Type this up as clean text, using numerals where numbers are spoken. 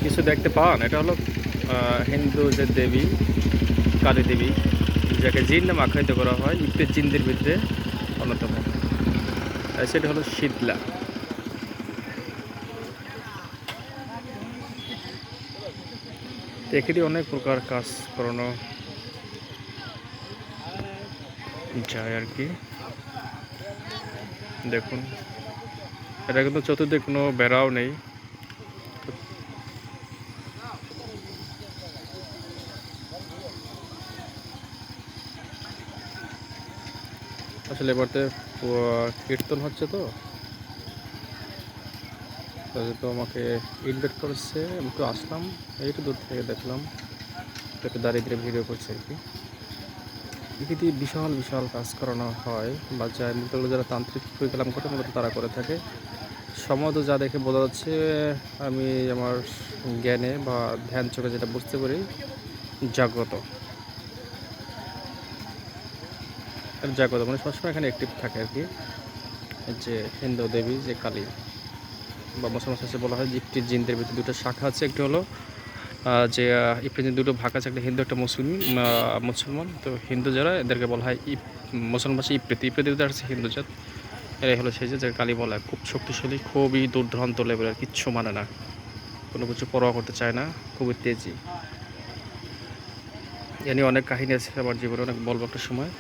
কিছু দেখতে পান, এটা হলো হিন্দু যে দেবী কালী দেবী, যাকে জিন নামে আখ্যায়িত করা হয়, ইপ্রেত জিনদের ভিতরে অন্যতম। সেটা হলো শীতলা। এখানে অনেক প্রকার কাজ করানো যায় আর কি। দেখুন, এটা কিন্তু চতুর্দিকে কোনো বেড়াও নেই। আসলে এবারতে কীর্তন হচ্ছে তো, তো আমাকে ইনভাইট করেছে, আমি তো আসলাম, একটু দূর থেকে দেখলাম, একটু দাঁড়িয়ে ভিডিও করছে আর কি। এটি বিশাল বিশাল কাজ করানো হয়, বা যা মূলত যারা তান্ত্রিক পরিকল্পনা করে মূলত তারা করে থাকে। সম্ভবত যা দেখে বোঝা যাচ্ছে, আমি আমার জ্ঞানে বা ধ্যান চোখে যেটা বুঝতে পারি, জাগ্রত জাগ্রত মানে সবসময় এখানে অ্যাক্টিভ থাকে আর কি। যে হিন্দু দেবী যে কালী, বা মুসলমান শাস্ত্রে বলা হয় যে ইফরিত জিনদের ভিতরে দুটো শাখা আছে। একটি হলো যে ইফরিত জিন, দুটো ভাগ আছে, একটা হিন্দু একটা মুসলমান। তো হিন্দু যারা, এদেরকে বলা হয় মুসলমান ভাষায় ইফরিত। ইফরিতের ভিতরে আছে হিন্দু জাত, এরাই হলো সেই যে কালী বলা হয়। খুব শক্তিশালী, খুবই দুর্দান্ত লেভেলের, কিচ্ছু মানে না, কোনো কিছু পরোয়া করতে চায় না, খুবই তেজি। এ নিয়ে অনেক কাহিনী আছে আমার জীবনে, অনেক বলবো একটা সময়।